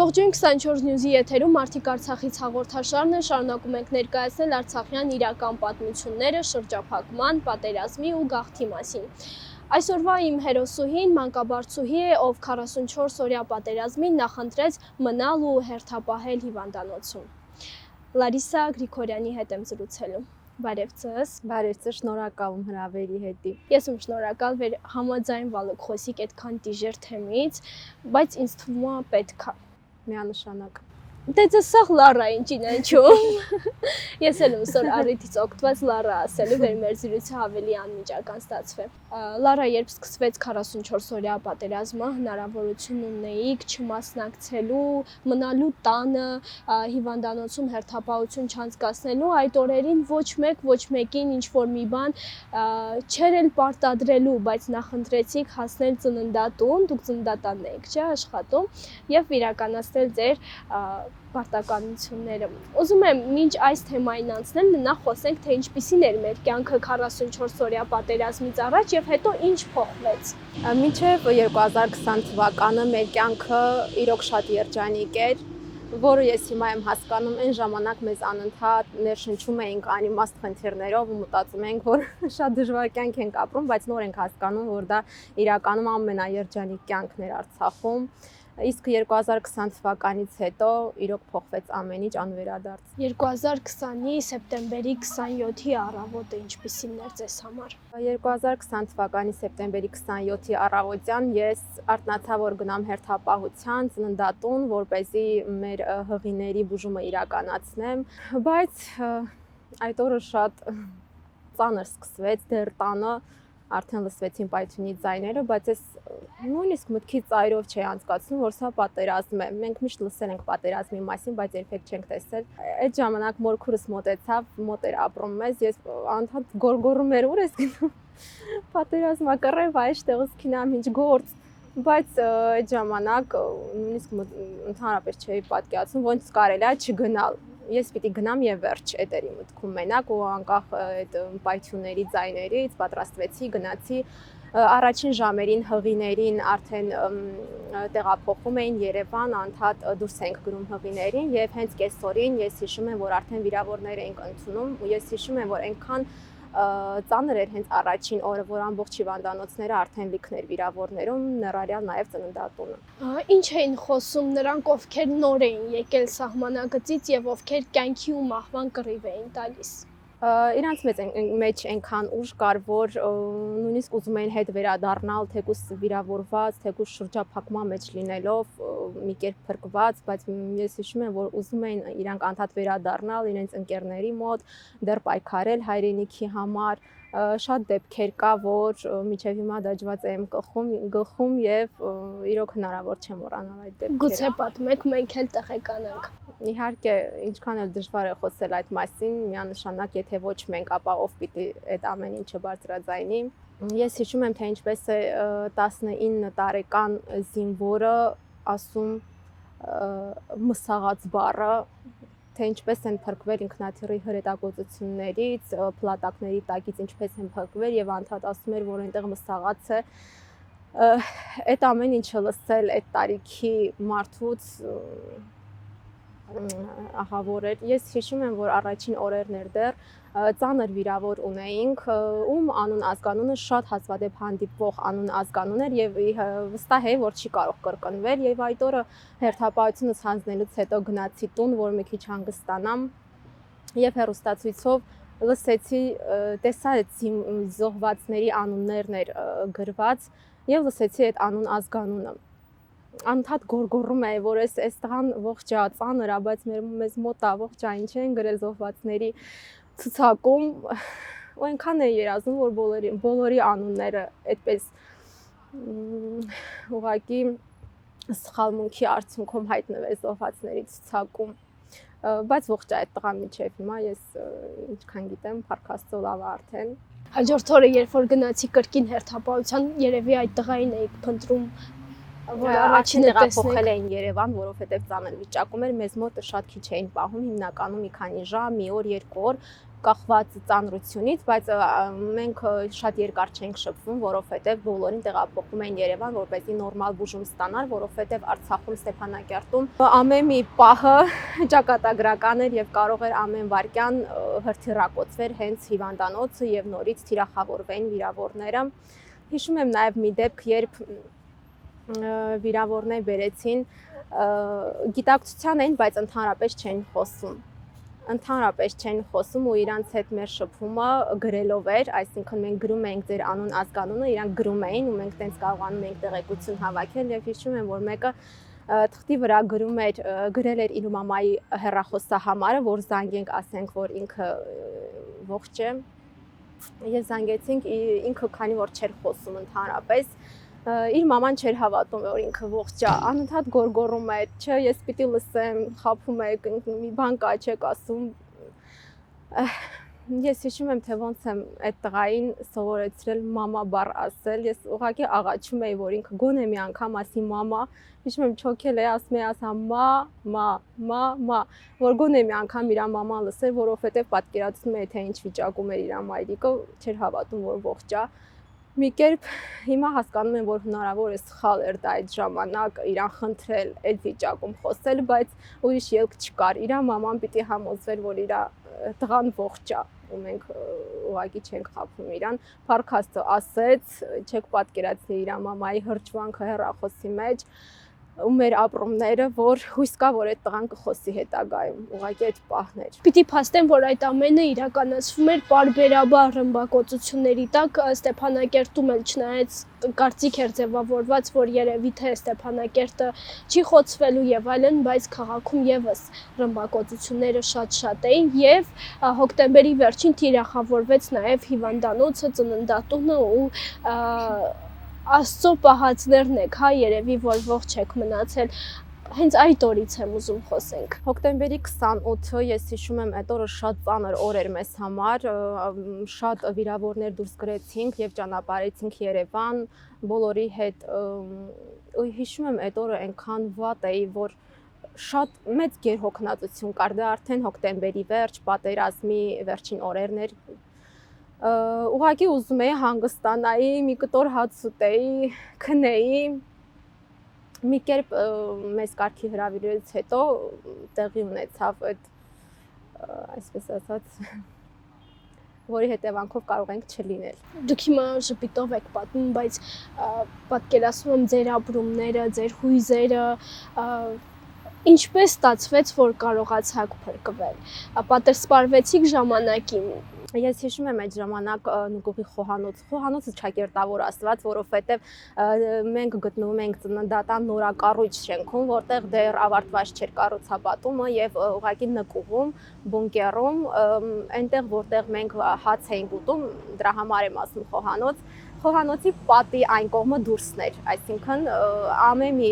Ողջույն 24 News-ի եթերում Մարդիկ Արցախից հաղորդաշարն է, շարունակում ենք ներկայացնել արցախյան իրական պատմությունները շրջափակման, պատերազմի ու գաղթի մասին։ Այսօրվա իմ հերոսուհին մանկաբարձուհի է, ով 44-օրյա պատերազմին նախընտրեց մնալ ու հերթապահել հիվանդանոցում։ Լարիսա Գրիգորյանի հետ եմ զրուցելու։ Բարև ձեզ։ Բարև ձեզ, շնորհակալ եմ հրավերի հետի։ Ես եմ շնորհակալ, որ համաձայնվալուք խոսիկ այդքան դիժեր թեմից, բայց ինձ թվում է պետք է։ Միանշանակ։ Դե ձեզ սաղ Լարային ճինանչում։ Ես էլ եմ սոր առիթից օգտված Լարա ասելու, որ մեր զրույցը ավելի անմիջական ստացվի։ Լարա, երբ սկսվեց 44-օրյա պատերազմը, հնարավորություն ունեիք չմասնակցելու, մնալու տանը, հիվանդանոցում հերթապահություն չանցկացնելու, այդ օրերին ոչ մեկին ինչ-որ մի բան չէր էլ պարտադրելու, բայց նախընտրեցիք հասնել ծննդատուն, դուք ծննդատանն եք, չէ՞, աշխատում, եւ իրականացնել ձեր պարտականությունները։ Ուզում եմ մինչ այս թեմային անցնել, նախ խոսենք, թե ինչպիսին էր մեր կյանքը 44-օրյա պատերազմից առաջ եւ հետո ինչ փոխվեց։ Մինչև 2020 թվականը մեր կյանքը իրոք շատ երջանիկ էր, որը ես հիմա եմ հասկանում, այն ժամանակ մեզ անընդհատ ներշնչում էինք անիմաստ խնդիրներով ու մտածում ենք, որ շատ դժվար կյանք ենք ապրում, բայց նոր ենք հասկանում, որ դա իրականում ամենաերջանիկ կյանքն էր Արցախում։ Իսկ 2020 թվականից հետո իրոք փոխվեց ամեն ինչ անվերադարձ։ 2020-ի սեպտեմբերի 27-ի առավոտը ինչպիսին էր ձեզ համար։ 2020 թվականի սեպտեմբերի 27-ի առավոտյան ես արթնացա, որ գնամ հերթապահության ծննդատուն, որպեսզի մեր հղիների բուժումը իրականացնեմ, բայց այդ օրը շատ ծանր սկսվեց դեռ տանը արդեն լսվեցին պայթյունի ձայները, բայց ես նույնիսկ մտքից ծայրով չէի անցկացնում, որ սա պատերազմ է։ Մենք միշտ լսել ենք պատերազմի մասին, բայց երբեք չենք տեսել։ Այդ ժամանակ մորքուրս մոտեցավ, մոտ էր ապրում մեզ, ես անդադ գորգորում էր, ուր ես գնում։ Պատերազմա կռև, այստեղից քինամ ինչ գործ։ Բայց այդ ժամանակ նույնիսկ ընդհանրապես չէի պատկերացնում, ոնց կարելի է չգնալ։ Ես պիտի գնամ եւ վերջ, այդ էր իմ մտքում մենակ ու անկախ այդ պայթյունների ձայներից պատրաստվեցի, գնացի առաջին ժամերին հղիներին արդեն տեղափոխում էին Երևան, անդադ դուրս ենք գրում հղիներին եւ հենց կեսօրին ես հիշում եմ, որ արդեն վիրավորներ էինք ընդունում ու ես հիշում եմ, որ այնքան ծանր էր հենց առաջին օրը, որ ամբողջ հիվանդանոցները արդեն լիքներ վիրավորներում, ներառյալ նաև ծննդատունը։ Ինչ էին խոսում նրանք, ովքեր նոր էին եկել սահմանագծից եւ ովքեր կյանքի ու մահվան կռիվ էին տալիս։ Իրանց մեջ այնքան ուժ կար, որ նույնիսկ ուզում էին հետ վերադառնալ, թեկուզ վիրավորված, թեկուզ շրջափակման մեջ լինելով, մի կերպ փրկված, բայց ես հիշում եմ, որ ուզում էին իրանք անդադ վերադառնալ իրենց ընկերների մոտ, դեռ պայքարել հայրենիքի համար, շատ դեպքեր կա, որ մինչև հիմա դաջված եմ գլխում եւ իրոք հնարավոր չէ մոռանալ այդ դեպքերը։ Գուցե պատմեք, մենք էլ տեղեկանանք։ Իհարկե, ինչքան էլ դժվար է խոսել այդ մասին, միանշանակ, եթե ոչ մենք, ապա ով պիտի այդ ամեն ինչը բարձրաձայնի։ Ես հիշում եմ, թե ինչպես է 19 տարեկան զինվորը ասում մսաղած բառը, թե ինչպես են փրկվել ինքնաթիռի հրետակոծություններից, փլատակների տակից ինչպես են փրկվել եւ անդադ ասում էր, որ այնտեղ մսաղած է։ Այդ ամեն ինչը լսել այդ տարիքի մարդուց ահավոր էր։ Ես հիշում եմ, որ առաջին օրերն էր դեռ ծանր վիրավոր ունեինք, ում անուն ազգանունը շատ հազվադեպ հանդիպվող անուն ազգանուն էր եւ վստահ էի, որ չի կարող կրկնվել եւ այդ օրը հերթապահությունս հանձնելուց հետո գնացի տուն, որ մի քիչ հանգստանամ եւ հեռուստացույցով լսեցի, տեսա այդ զոհվածների անուններն էր գրված եւ լսեցի այդ անուն ազգանունը։ Անդադ գորգորում է, որ այս տղան ողջ է, ծանր է, բայց մեզ մոտ է, ողջ է, ինչ են գրել զոհվածների ցուցակում, ու այնքան է երազում, որ բոլորի անունները այդպես ուղղակի սխալմունքի արդյունքում հայտնվել զոհվածների ցուցակում, բայց ողջ է այդ տղան մինչև հիմա, ես ինչքան գիտեմ, փառք Աստծո լավ է արդեն։ Հաջորդ օրը, երբ որ գնացի կրկին հերթապահության, երևի այդ տղային էիք փնտրում որ առաջինը տեղափոխել էին Երևան, որովհետև ծանր վիճակում էր, մեզ մոտ շատ քիչ էին պահում, հիմնականում մի քանի ժամ, մի օր, երկու օր, կախված ծանրությունից, բայց մենք շատ երկար չենք շփվում, որովհետև բոլորին տեղափոխում էին Երևան, որպեսզի նորմալ բուժում ստանար, որովհետև Արցախում Ստեփանակերտում ամեն մի պահը ճակատագրական էր եւ կարող էր ամեն վայրկյան հրթիռակոծվեր հենց հիվանդանոցը եւ նորից թիրախավորվեին վիրավորները։ Հիշում եմ նաեւ մի դեպք, երբ վիրավորներ բերեցին, գիտակցության էին, բայց ընդհանրապես չեն խոսում ու իրանց հետ մեր շփումը գրելով էր, այսինքն մենք գրում էինք ձեր անուն, ազգանունը, իրանք գրում էին ու մենք տենց կարողանում էինք տեղեկություն հավաքել եւ հիշում եմ, որ մեկը թղթի վրա գրել էր իր մամայի հեռախոսահամարը, որ զանգենք, ասենք, որ ինքը ողջ է։ Ես զանգեցինք, ինքը քանի որ չէր խոսում ընդհանրապես, իր մաման չէր հավատում, որ ինքը ողջ է, անընդհատ գոռգոռում է, չէ, ես պիտի լսեմ, խաբում է, մի բան կա, չեք ասում։ Ես հիշում եմ, թե ոնց եմ այդ տղային սովորեցրել մամա բառ ասել, ես ուղղակի աղաչում էի, որ ինքը գոնե մի անգամ ասի մամա, հիշում եմ չոքել է, ասում է ասա մա, որ գոնե մի անգամ իր մաման լսեր, որովհետև պատկերացնում է, թե ինչ վիճակում էր իր մայրիկը, չէր հավատում, որ ողջ է։ Մի կերպ հիմա հասկանում եմ, որ հնարավոր է սխալ էր դա այդ ժամանակ իրան խնդրել այդ վիճակում խոսել, բայց ուրիշ ելք չկար։ Իր մաման պիտի համոզվեր, որ իր տղան ողջ է ու մենք ուղղակի չենք խաբում իրան։ Փառքաստը ասեց, չեք պատկերացնի իր մամայի հրճվանքը հեռախոսի մեջ ու մեր ապրումները, որ հույս կա, որ այդ տղան կխոսի հետագայում, ուղղակի այդ պահն էր։ Պիտի փաստեմ, որ այդ ամենը իրականացվում էր պարբերաբար ռմբակոծությունների տակ, Ստեփանակերտում էլ չնայած կարծիք էր ձևավորված, որ երևի թե Ստեփանակերտը չի խոցվելու եւ այլն, բայց քաղաքում եւս ռմբակոծությունները շատ էին եւ հոկտեմբերի վերջին թիրախավորվեց նաեւ հիվանդանոցը, ծննդատունը ու Աստծո պահածներն եք, հա, երևի որ ողջ եք մնացել։ Հենց այդ օրից եմ ուզում խոսենք։ Հոկտեմբերի 28-ը ես հիշում եմ, այդ օրը շատ ծանր օր էր մեզ համար, շատ վիրավորներ դուրս գրեցինք եւ ճանապարհեցինք Երևան բոլորի հետ։ Հիշում եմ, այդ օրը այնքան վատ էի, որ շատ մեծ գերհոգնածություն կար, դա արդեն հոկտեմբերի վերջ, պատերազմի վերջին օրերն էր։ Ուղղակի ուզում էի հանգստանայի, մի կտոր հաց ուտեի, քնեի։ Մի կերպ մեզ կարգի հրավիրելուց հետո տեղի ունեցավ այդ, այսպես ասած, որի հետևանքով կարող ենք չլինել։ Դուք հիմա ժպիտով եք պատմում, բայց պատկերացնում եմ ձեր ապրումները, ձեր հույզերը, ինչպես ստացվեց, որ կարողացաք փրկվել։ Պատասխանեցիք ժամանակին։ Ես հիշում եմ այդ ժամանակ նկուղի խոհանոցը ճակերտավոր ասված, որովհետև մենք գտնվում ենք ծննդատան նորակառույց շենքում, որտեղ դեռ ավարտված չէր կառուցապատումը եւ ուղղակի նկուղում, բունկերում, այնտեղ որտեղ մենք հաց էինք ուտում, դրա համար եմ ասում խոհանոց, խոհանոցի պատի այն կողմը դուրսն էր, այսինքն ամեն մի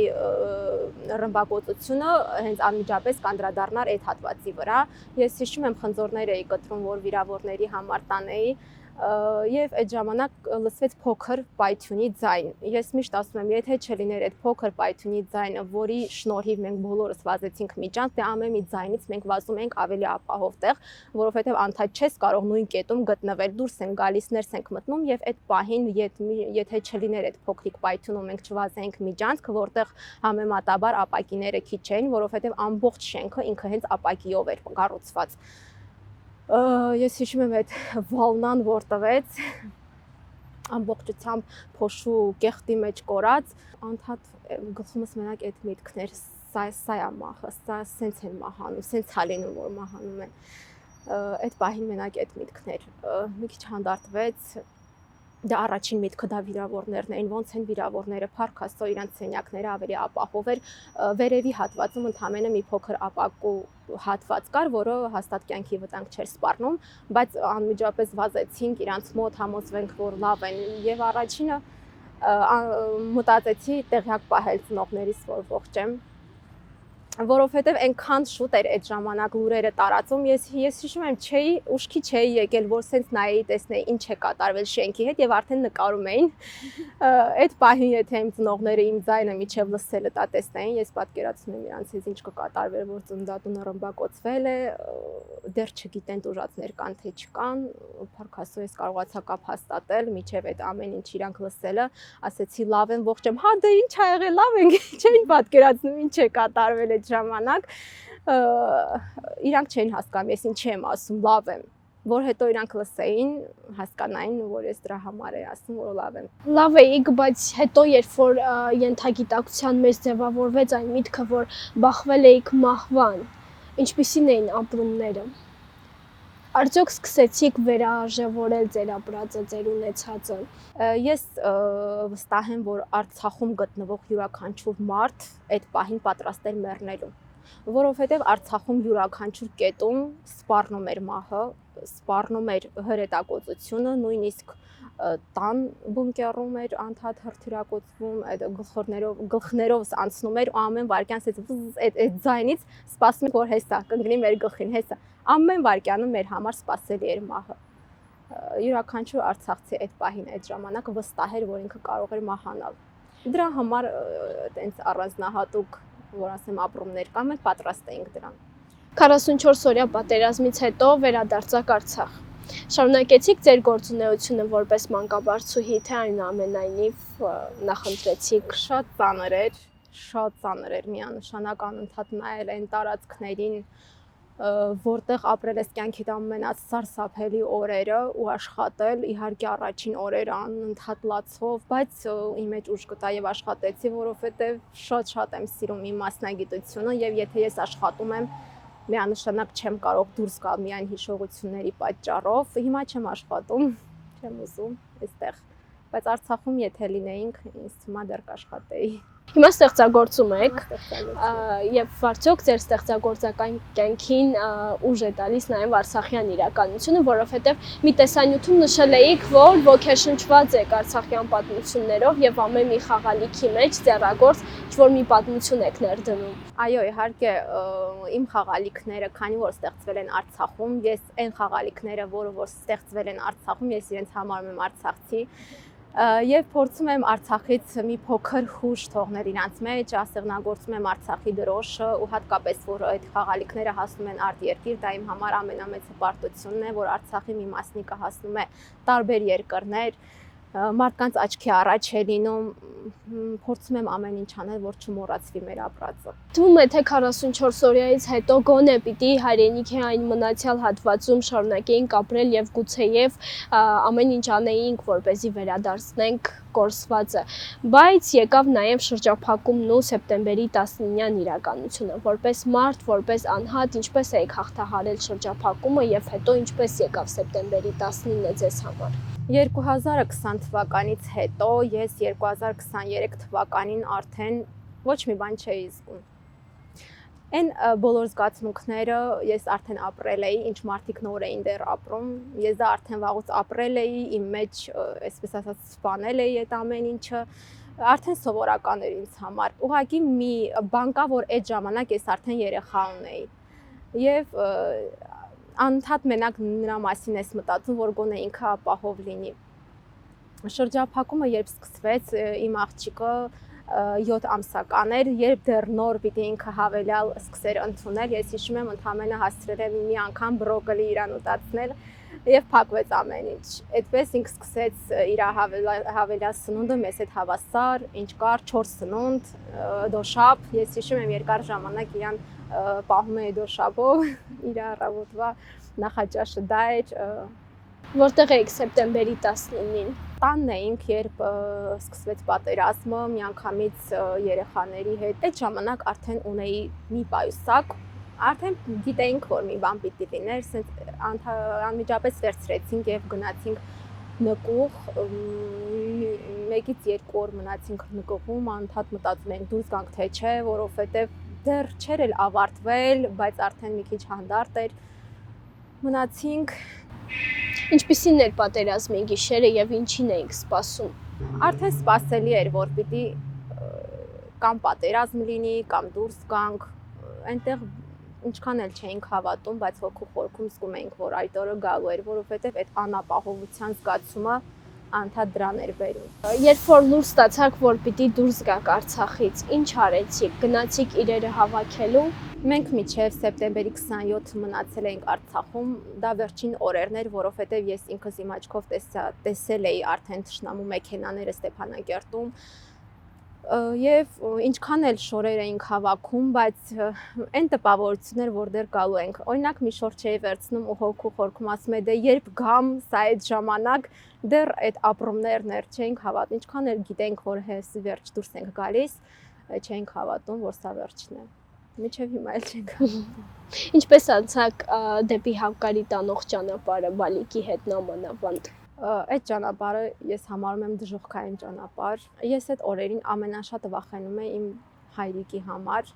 ռմբակոծությունը հենց անմիջապես կանդրադառնար այդ հատվածի վրա։ Ես հիշում եմ խնձորներ էի կտրում, որ վիրավորների համար տանեի եւ այդ ժամանակ լսվեց փոքր պայթյունի ձայն։ Ես միշտ ասում եմ, եթե չլիներ այդ փոքր պայթյունի ձայնը, որի շնորհիվ մենք բոլորս վազեցինք միջանց, դե ամեն մի ձայնից մենք վազում ենք ավելի ապահով տեղ, որովհետեւ անդադ չես կարող նույն կետում գտնվել, դուրս են գալիս, ներս ենք մտնում եւ այդ պահին, եթե չլիներ այդ փոքրիկ պայթյունը, մենք չվազեինք միջանցք, որտեղ համեմատաբար ապակիները քիչ էին, որովհետեւ ամբողջ շենքը ինքը հենց ապակիով էր կառուցված։ Ես հիշում եմ այդ վալնան, որ տվեց, ամբողջությամբ փոշու կեղտի մեջ կորած, անդադ գլխումս մենակ այդ միտքներ, սա է մահը, սա սենց են մահանում, սենց է լինում, որ մահանում են։ Այդ պահին մենակ այդ միտքներ, մի քիչ հանդարտվեց, դա առաջին միտքը դա վիրավորներն էին, ոնց են վիրավորները, փառք Աստծո, իրանց սենյակները ավելի ապահով էր, վերևի հատվածում ընդամենը մի փոքր ապակու հատված կար, որը հաստատ կյանքի վտանգ չէր սպառնում, բայց անմիջապես վազեցինք իրանց մոտ, համոզվենք, որ լավ են, եւ առաջինը մտածեցի տեղյակ պահել ծնողներիս, որ ողջ եմ։ որովհետև այնքան շուտ էր այդ ժամանակ լուրերը տարածում, ես հիշում եմ, ուշքի չէի եկել, որ սենց նայեի, տեսնեի ինչ է կատարվել շենքի հետ եւ արդեն նկարում էին։ Այդ պահին եթե իմ ծնողները իմ ձայնը միջև լսելը տա տեսնային, ես պատկերացնում եմ իրանցից ինչ կկատարվել, որ ծննդատունը ռմբակոծվել է, դեռ չգիտեն տուժածներ կան թե չկան, փառքաստու ես կարողացա կապ հաստատել, միջև այդ ամեն ինչ իրանք լսելը, ասեցի լավ եմ, ողջ եմ, հա դե ինչ ա եղել, լավ ենք, չէին պատկերացնում ինչ է կատարվել ժամանակ իրանք չէին հասկանում ես ինչի եմ ասում լավ եմ որ հետո իրանք լսեին հասկանային որ ես դրա համար եմ ասում որ լավ եմ լավ էիք բայց հետո երբ որ ենթագիտակցության մեջ ձևավորվեց այն միտքը որ բախվել էիք մահվան ինչպիսին էին ապրումները արդյոք սկսեցիք վերարժևորել ձեր ապրածը ձեր ունեցածը ես վստահ եմ որ Արցախում գտնվող յուրաքանչյուր մարդ այդ պահին պատրաստ էր մեռնելու որովհետև Արցախում յուրաքանչյուր կետում սպառնում էր մահը, սպառնում էր հրետակոծությունը, նույնիսկ տան բունկերում էր անդադ հրթիռակոծվում, այդ գլխներով անցնում էր ու ամեն վայրկյան այդ ձայնից սպասում էր որ հեսա կընկնի մեր գլխին, հեսա ամեն վայրկյանը մեր համար սպասելի էր մահը։ Յուրաքանչյուր արցախցի այդ պահին այդ ժամանակ վստահ էր որ ինքը կարող էր մահանալ։ Դրա համար տենց առանձնահատուկ որ ասեմ ապրումներ կան, մենք պատրաստ էինք դրան։ 44 օրյա պատերազմից հետո վերադարձաք Արցախ։ Շարունակեցիք ձեր գործունեությունը որպես մանկաբարձուհի, թե այնուամենայնիվ նախընտրեցիք շատ ծանր էր միանշանակ անընդհատ նայել այն տարածքներին, որտեղ ապրել ես կյանքիդ ամենասարսափելի օրերը ու աշխատել իհարկե առաջին օրերը անընդհատ լացով, բայց իմ մեջ ուժ կտա եւ աշխատեցի, որովհետեւ շատ եմ սիրում իմ մասնագիտությունը եւ եթե ես աշխատում եմ, միանշանակ չեմ կարող դուրս գալ միայն հիշողությունների պատճառով, հիմա չեմ աշխատում, չեմ ուզում այստեղ, բայց Արցախում եթե լինեինք, ինձ թվում է դեռ կաշխատեի։ Հիմա ստեղծագործում եք եւ արդյոք ձեր ստեղծագործական կյանքին ուժ է տալիս նաեւ արցախյան իրականությունը, որովհետեւ մի տեսանյութում նշել էիք, որ ոգեշնչված եք արցախյան պատմություններով եւ ամեն մի խաղալիքի մեջ ձեռագործ ինչ-որ մի պատմություն եք ներդնում։ Այո, իհարկե իմ խաղալիքները, քանի որ ստեղծվել են Արցախում, ես այն խաղալիքները, որ ստեղծվել են Արցախում, ես իրենց համարում եմ արցախցի Եվ փորձում եմ Արցախից մի փոքր հուշ թողնել իրանց մեջ, ասեղնագործում եմ Արցախի դրոշը ու հատկապես որ այդ խաղալիքները հասնում են արտերկիր, դա իմ համար ամենամեծ հպարտությունն է, որ Արցախի մի մասնիկը հասնում է տարբեր երկրներ, մարդկանց աչքի առաջ է լինում, փորձում եմ ամեն ինչ անել, որ չմոռացվի մեր ապրածը։ Թվում է թե 44 օրյայից հետո գոնե պիտի հայրենիքի այն մնացյալ հատվածում շարունակեինք ապրել եւ գուցեև ամեն ինչ անեինք, որպեսզի վերադարձնենք կորսվածը, բայց եկավ նաեւ շրջափակումն ու սեպտեմբերի 19-յան իրականությունը, որպես մարդ, որպես անհատ, ինչպես եք հաղթահարել շրջափակումը եւ հետո ինչպես եկավ սեպտեմբերի 19-ը ձեզ համար։ 2020 թվականից հետո ես 2023 թվականին արդեն ոչ մի բան չէի զգում։ Այն բոլոր զգացմունքները ես արդեն ապրել էի, ինչ մարդիկ նոր էին դեռ ապրում, ես դա արդեն վաղուց ապրել էի, իմ մեջ, այսպես ասած, սպանել էի այդ ամեն ինչը, արդեն սովորական էր ինձ համար։ Ուղղակի մի բան կա, որ այդ ժամանակ ես արդեն երեխա ունեի։ Եվ անընդհատ մենակ նրա մասին ես մտածում, որ գոնե ինքը ապահով լինի։ Շրջափակումը երբ սկսվեց, իմ աղջիկը 7 ամսական էր, երբ դեռ նոր պիտի ինքը հավելյալ սկսեր ընդունել, ես հիշում եմ ընդամենը հասցրել եմ մի անգամ բրոկոլի իրան ուտացնել եւ փակվեց ամեն ինչ։ Այդպես ինքը սկսեց իր հավելյալ սնունդը մեզ հետ հավասար, ինչ կար 4 սնունդ, դոշապ, ես հիշում եմ երկար ժամանակ իրան պահում էի դոշապով, իր առավոտվա նախաճաշը դա էր։ Որտեղ էիք սեպտեմբերի 19-ին։ Տանն էինք, երբ սկսվեց պատերազմը, միանգամից երեխաների հետ։ Այդ ժամանակ արդեն ունեի մի պայուսակ, արդեն գիտեինք, որ մի բան պիտի լիներ, ասենց անմիջապես վերցրեցինք եւ գնացինք նկուղ, 1-ից 2 օր մնացինք նկուղում, անընդհատ մտածում էինք դուրս գանք թե չէ, որովհետեւ դեռ չէր էլ ավարտվել, բայց արդեն մի քիչ հանդարտ էր։ Մնացինք։ Ինչպիսին էր պատերազմի գիշերը եւ ինչին էիք սպասում։ Արդեն սպասելի էր, որ պիտի կամ պատերազմ լինի, կամ դուրս գանք, այնտեղ ինչքան էլ չէինք հավատում, բայց հոգու խորքում զգում էինք, որ այդ օրը գալու էր, որովհետև այդ անապահովության զգացումը անդադ դրան էր բերում։ Երբ որ լուր ստացաք, որ պիտի դուրս գաք Արցախից, ինչ արեցիք։ Գնացիք իրերը հավաքելու։ Մենք մինչև սեպտեմբերի 27-ը մնացել էինք Արցախում, դա վերջին օրերն էր, որովհետև ես ինքս իմ աչքով տեսել էի արդեն թշնամու մեքենաները Ստեփանակերտում, եւ ինչքան էլ շորեր էինք հավաքում, բայց այն տպավորություններ, որ դեռ գալու ենք։ Օրինակ մի շորջ էի վերցնում ու հոգու խորքում ասում եմ, դե երբ գամ, սա այդ ժամանակ դեռ այդ ապրումներն էր, չէինք հավատում, ինչքան էլ գիտենք, որ հես վերջ դուրս ենք գալիս, չէինք հավատում, որ սա վերջն է։ Մինչև հիմա էլ չենք հավատում։ Ինչպես անցաք դեպի Հակարի տանող ճանապարհը Բալիկի հետ նամանավանդ։ Այդ ճանապարհը ես համարում եմ դժոխքային ճանապարհ։ Ես այդ օրերին ամենաշատը վախենում եմ իմ հայրիկի համար։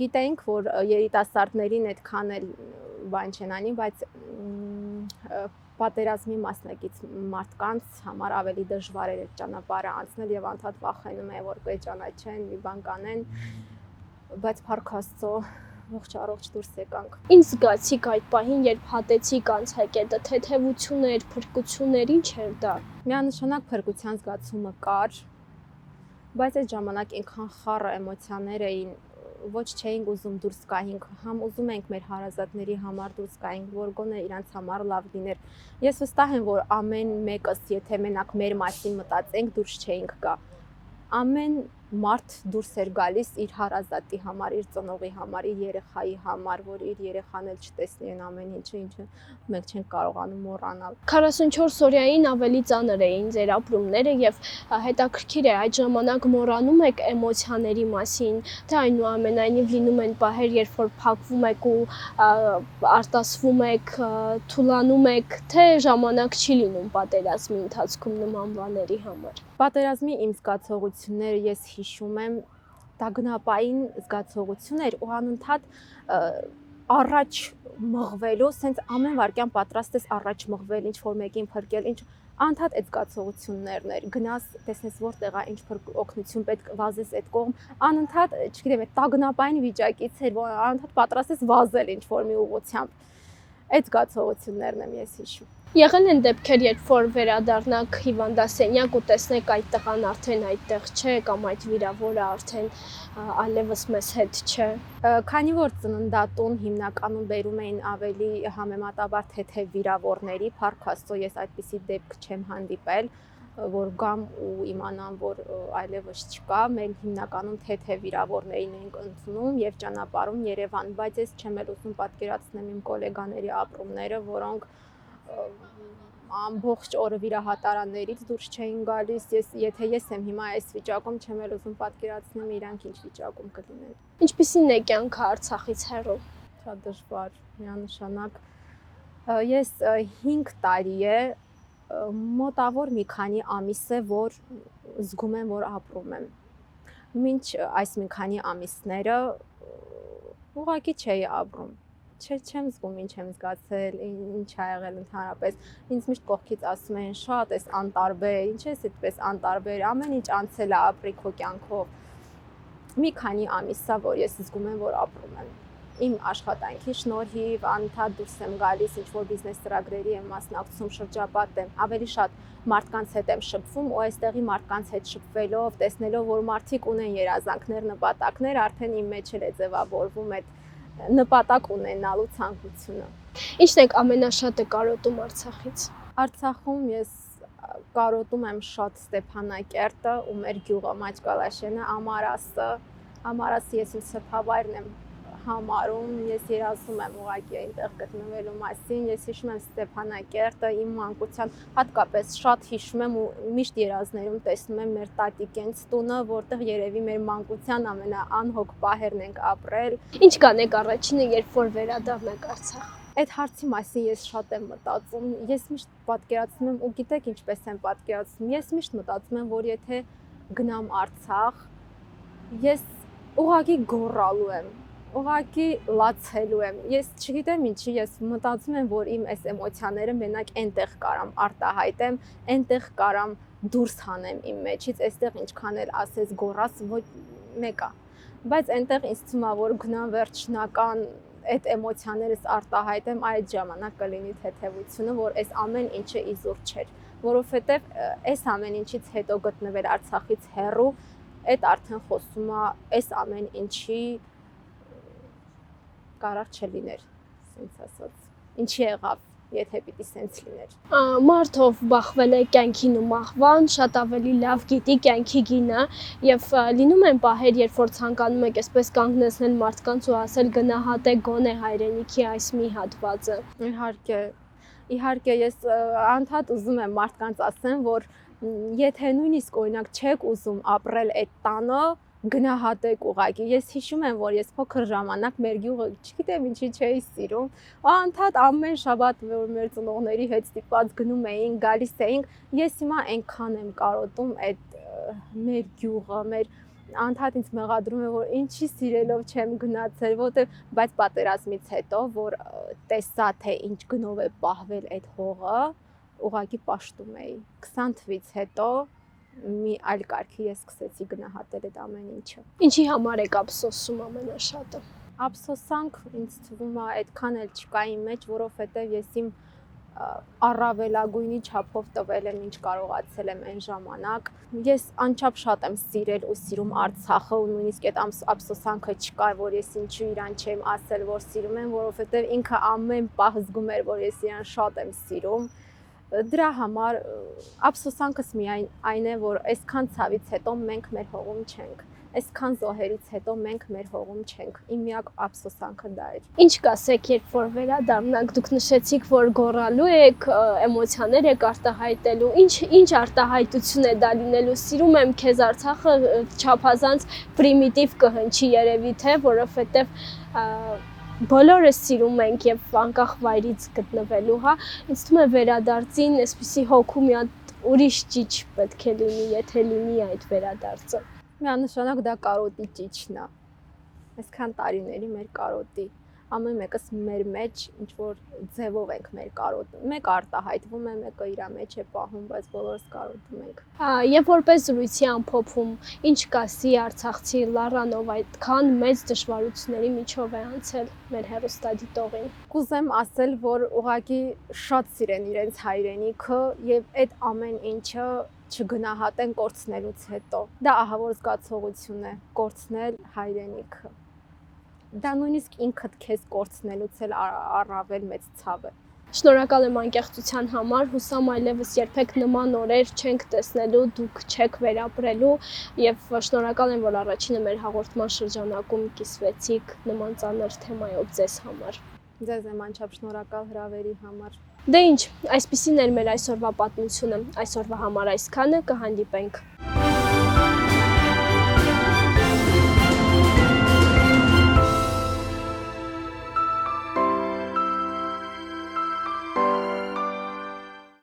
Գիտենք, որ երիտասարդներին այդքան էլ բան չեն անի, բայց պատերազմի մասնակից մարդկանց համար ավելի դժվար է այդ ճանապարհը անցնել եւ անդադ վախենում եմ, որ կճանաչեն, մի բան կանեն, բայց Փառք Աստծո ողջ առողջ դուրս եկանք։ Ինչ զգացիք այդ պահին, երբ հատեցիք անցակետը, թեթևություններ, փրկություններ, ինչ էր դա։ Միանշանակ փրկության զգացումը կար, բայց այդ ժամանակ այնքան խառը էմոցիաներ էին, ոչ չէինք ուզում դուրս գայինք, համ ուզում ենք մեր հարազատների համար դուրս գայինք, որ գոնե իրանց համար լավ լիներ։ Ես վստահ եմ, որ ամեն մեկս, եթե մենակ մեր մասին մտածենք, դուրս չէինք գա։ Ամեն մարդ դուրս էր գալիս իր հարազատի համար, իր ծնողի համար, իր երեխայի համար, որ իր երեխան էլ չտեսնի այն ամեն ինչը մենք չենք կարողանում մոռանալ։ 44 օրյային ավելի ծանր էին ձեր ապրումները եւ հետաքրքիր է այդ ժամանակ մոռանում եք էմոցիաների մասին, թե այնուամենայնիվ լինում են պահեր, երբ որ փակվում եք ու արտասվում եք, թուլանում եք, թե ժամանակ չի լինում պատերազմի ընթացքում նման բաների համար։ Պատերազմի իմ զգացողությունները ես հիշում եմ, տագնապային զգացողություն էր ու անընդհատ առաջ մղվելու, սենց ամեն վարքյան պատրաստ ես առաջ մղվել, ինչ որ մեկին փրկել, ինչ անդադ այդ զգացողություններն էր, գնաս, տեսնես որտեղ է, ինչ օգնություն պետք վազես այդ կողմ, անընդհատ, չգիտեմ, այդ տագնապային վիճակից էր, որ անընդհատ պատրաստ ես վազել ինչ որ մի ուղղությամբ։ Այդ զգացողություններն եմ ես հիշում։ Եղել են դեպքեր, երբ որ վերադառնաք հիվանդասենյակ ու տեսնեք այդ տղան արդեն այդտեղ չէ կամ այդ վիրավորը արդեն այլևս մեզ հետ չէ։ Քանի որ ծննդատուն հիմնականում բերում էին ավելի համեմատաբար թեթև վիրավորների, Փառք Աստծո ես այդպիսի դեպք չեմ հանդիպել, որ գամ ու իմանամ, որ այլևս չկա, մենք հիմնականում թեթև վիրավորներին ենք ընդունում եւ ճանապարհում Երևան, բայց ես չեմ էլ ուզում պատկերացնել իմ գոլեգաների ապրումները, որոնք ամբողջ օրը վիրահատարաններից դուրս չէին գալիս, եթե ես եմ հիմա այս վիճակում, չեմ էլ ուզում պատկերացնել իրանք ինչ վիճակում կլինեն։ Ինչպիսին է կյանքը Արցախից հեռու։ Շատ դժվար, միանշանակ։ Ես 5 տարի է, մոտավոր մի քանի ամիս է, որ զգում եմ, որ ապրում եմ։ Մինչ այս մի քանի ամիսները ուղղակի չէի ապրում։ Չեմ զգում ինչ եմ զգացել, ինչ ա եղել ընդհանրապես։ Ինձ միշտ կողքից ասում են շատ էս անտարբեր, ինչ ես այդպես անտարբեր, ամեն ինչ անցել է ապրի քո կյանքով։ Մի քանի ամիս է, որ ես զգում եմ, որ ապրում եմ։ Իմ աշխատանքի շնորհիվ անընդհատ դուրս եմ գալիս, ինչ որ բիզնես ծրագրերի եմ մասնակցում, շրջապատ եմ, ավելի շատ մարդկանց հետ եմ շփվում ու այստեղի մարդկանց հետ շփվելով, տեսնելով, որ մարդիկ ունեն երազանքներ, նպատակներ, արդեն իմ մեջ էլ է ձևավորվում այդ նպատակ ունենալու ցանկությունը։ Ինչն եք ամենաշատը կարոտում Արցախից։ Արցախում ես կարոտում եմ շատ Ստեփանակերտը ու մեր գյուղը Մաճկալաշենը, Ամարասը ես իմ սրբավայրն եմ համարում, ես երազում եմ ուղղակի այնտեղ գտնվելու մասին, ես հիշում եմ Ստեփանակերտը, իմ մանկության, հատկապես շատ հիշում եմ ու միշտ երազներում տեսնում եմ մեր տատիկենց տունը, որտեղ երևի մեր մանկության ամենաանհոգ պահերն ենք ապրել։ Ինչ կանեք առաջինը, երբ որ վերադառնաք Արցախ։ Այդ հարցի մասին ես շատ եմ մտածում, ես միշտ պատկերացնում եմ ու գիտեք ինչպես եմ պատկերացնում, ես միշտ մտածում եմ, որ եթե գնամ Արցախ, ես ուղղակի գոռալու եմ, ուղղակի լացելու եմ, ես չգիտեմ ինչի, ես մտածում եմ, որ իմ այս էմոցիաները մենակ այնտեղ կարամ արտահայտեմ, այնտեղ կարամ դուրս հանեմ իմ մեջից, այստեղ ինչքան էլ ասես գոռաս, ոչ մեկա, բայց այնտեղ ինձ թվում է, որ գնամ վերջնական այդ էմոցիաներս արտահայտեմ, այդ ժամանակ կլինի թեթևությունը, որ այս ամեն ինչը իզուր չէր, որովհետև այս ամեն ինչից հետո գտնվել Արցախից հեռու, այդ արդեն խոսում է այս ամեն ինչի կարար չլիներ, ասենց ասած։ Ինչի եղավ, եթե պիտի սենց լիներ։ Մարդով բախվել է կյանքին ու մահվան, շատ ավելի լավ գիտի կյանքի գինը եւ լինում են պահեր, երբ որ ցանկանում եք այսպես կանգնեցնել մարդկանց ու ասել գնահատեք գոնե հայրենիքի այս մի հատվածը։ Իհարկե ես անդադ ուզում եմ մարդկանց ասեմ, որ եթե նույնիսկ օրինակ չեք ուզում ապրել այդ տանը, գնահատեք ուղակի։ Ես հիշում եմ, որ ես փոքր ժամանակ մեր գյուղը, չգիտեմ ինչի չէի սիրում, անդադ ամեն շաբաթ որ մեր ծնողների հետ ստիպված գնում էինք, գալիս էինք, ես հիմա այնքան եմ կարոտում այդ մեր գյուղը, մեր անդադ ինձ մեղադրում է, որ ինչի սիրելով չեմ գնացել, որտեղ բայց պատերազմից հետո, որ տեսա թե ինչ գնով է պահվել այդ հողը, ուղակի պաշտում էի։ 20 թվից հետո մի այլ կարգի ես սկսեցի գնահատել այդ ամեն ինչը։ Ինչի համար եք ափսոսում ամենաշատը։ Ափսոսանք ինձ թվում է այդքան էլ չկա իմ մեջ, որովհետև ես իմ առավելագույնի չափով տվել եմ, ինչ կարողացել եմ այն ժամանակ։ Ես անչափ շատ եմ սիրել ու սիրում Արցախը ու նույնիսկ այդ ափսոսանքը չկա, որ ես ինչու իրան չեմ ասել, որ սիրում եմ, որովհետև ինքը ամեն պահ զգում էր, որ ես իրան շատ եմ սիրում։ Դրա համար ափսոսանքս միայն այն է, որ այսքան ցավից հետո մենք մեր հողում չենք, այսքան զոհերից հետո մենք մեր հողում չենք։ Իմ միակ ափսոսանքը դա էր։ Ինչ կասեք, երբ որ վերադառնաք, դուք նշեցիք, որ գոռալու եք, էմոցիաներ եք արտահայտելու, ինչ արտահայտություն է դա լինելու։ Սիրում եմ քեզ Արցախը չափազանց պրիմիտիվ կհնչի երևի թե, որովհետև բոլորը սիրում ենք եւ անկախ վայրից գտնվելու, հա, ինձ թվում է վերադարձին այսպիսի հոգու մի հատ ուրիշ ճիչ պետք է լինի, եթե լինի այդ վերադարձը։ Միանշանակ դա կարոտի ճիչն է։ Այսքան տարիների մեր կարոտի, ամեն մեկս մեր մեջ ինչ որ ձևով ենք մեր կարոտում։ Մեկը արտահայտվում է, մեկը իր մեջ է պահում, բայց բոլորս կարոտում ենք։ Եվ որպես զրույցի ամփոփում, ինչ կասի արցախցի Լարան, ով այդքան մեծ դժվարությունների միջով է անցել մեր հեռուստադիտողին։ Կուզեմ ասել, որ ուղղակի շատ սիրեն իրենց հայրենիքը եւ այդ ամեն ինչը չգնահատեն կորցնելուց հետո։ Դա ահավոր զգացողություն է, կորցնել հայրենիքը։ Դա նույնիսկ ինքդ քեզ կորցնելուց էլ առավել մեծ ցավ է։ Շնորհակալ եմ անկեղծության համար, հուսամ այլևս երբեք նման օրեր չենք տեսնելու, դուք չեք վերապրելու եւ շնորհակալ եմ, որ առաջինը մեր հաղորդման շրջանակում կիսվեցիք նման ծանր թեմայով ձեզ համար։ Ձեզ եմ անչափ շնորհակալ հրավերի համար։ Դե ինչ, այսպեսին էր մեր այսօրվա պատմությունը, այսօրվա համար այսքանը, կհանդիպենք։